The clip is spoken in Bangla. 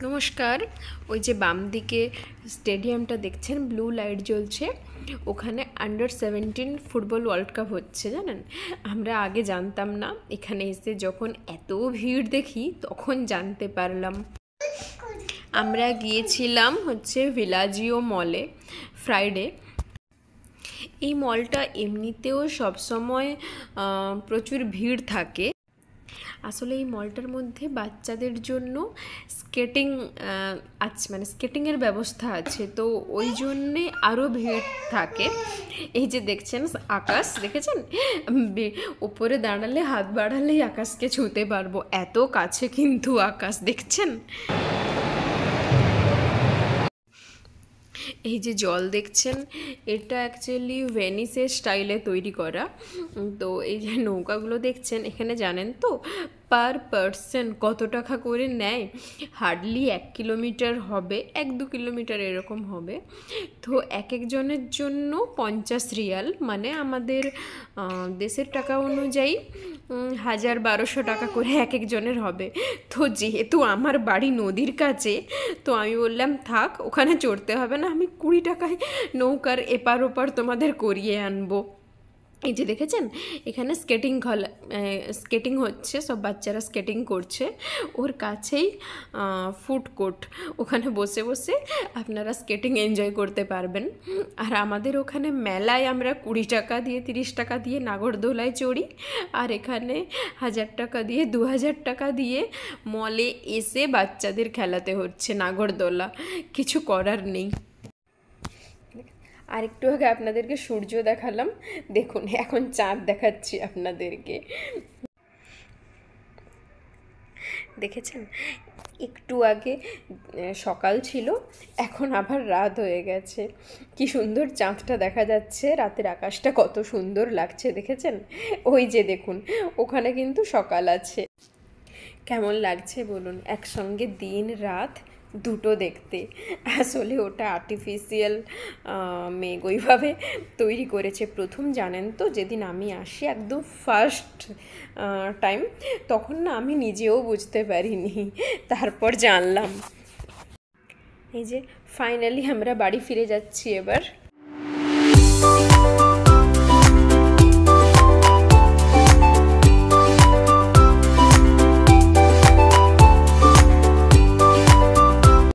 নমস্কার। ওই যে বাম দিকে স্টেডিয়ামটা দেখছেন, ব্লু লাইট জ্বলছে, ওখানে আন্ডার 17 ফুটবল ওয়ার্ল্ড কাপ হচ্ছে। জানেন, আমরা আগে জানতাম না, এখানে এসে যখন এত ভিড় দেখি তখন জানতে পারলাম। আমরা গিয়েছিলাম হচ্ছে ভিলাজিও মলে ফ্রাইডে। এই মলটা এমনিতেও সবসময় প্রচুর ভিড় থাকে। আসলে এই মলটার মধ্যে বাচ্চাদের জন্য স্কেটিং আছে, মানে স্কেটিংয়ের ব্যবস্থা আছে, তো ওই জন্যে আরও ভিড় থাকে। এই যে দেখছেন আকাশ, দেখেছেন? উপরে দাঁড়ালে হাত বাড়ালেই আকাশকে ছুঁতে পারবো, এত কাছে কিন্তু আকাশ, দেখছেন? এই যে জল দেখছেন, এটা অ্যাকচুয়ালি ভেনিসের স্টাইলে তৈরি করা। তো এই যে নৌকাগুলো দেখছেন, এখানে জানেন তো পার পারসন কত টাকা করে নেয়? হার্ডলি 1 কিলোমিটার হবে, 1-2 কিলোমিটার এরকম হবে। তো এক একজনের জন্য 50 রিয়াল, মানে আমাদের দেশের টাকা অনুযায়ী 1000-1200 টাকা করে এক একজনের হবে। তো যেহেতু আমার বাড়ি নদীর কাছে, তো আমি বললাম থাক, ওখানে চড়তে হবে না, আমি 20 টাকায় নৌকার এপার ওপার তোমাদের করিয়ে আনবো। এই যে দেখেছেন, এখানে স্কেটিং হচ্ছে, সব বাচ্চারা স্কেটিং করছে। ওর কাছেই ফুড কোর্ট, ওখানে বসে বসে আপনারা স্কেটিং এনজয় করতে পারবেন। আর আমাদের ওখানে মেলায় আমরা 20 টাকা দিয়ে 30 টাকা দিয়ে নাগরদোলায় চড়ি, আর এখানে 1000 টাকা দিয়ে 2000 টাকা দিয়ে মলে এসে বাচ্চাদের খেলাতে হচ্ছে নাগরদোলা। কিছু করার নেই। আর একটু আগে আপনাদেরকে সূর্য দেখালাম, দেখুন এখন চাঁদ দেখাচ্ছি আপনাদেরকে। দেখেছেন, একটু আগে সকাল ছিল, এখন আবার রাত হয়ে গেছে। কি সুন্দর চাঁদটা দেখা যাচ্ছে, রাতের আকাশটা কত সুন্দর লাগছে, দেখেছেন? ওই যে দেখুন, ওখানে কিন্তু সকাল আছে। কেমন লাগছে বলুন, একসঙ্গে দিন রাত দুটো দেখতে? আসলে ওটা আর্টিফিশিয়াল মেঘ ওইভাবে তৈরি করেছে। প্রথম জানেন তো, যেদিন আমি আসি একদম ফার্স্ট টাইম, তখন না আমি নিজেও বুঝতে পারিনি, তারপর জানলাম। এই যে ফাইনালি আমরা বাড়ি ফিরে যাচ্ছি এবার।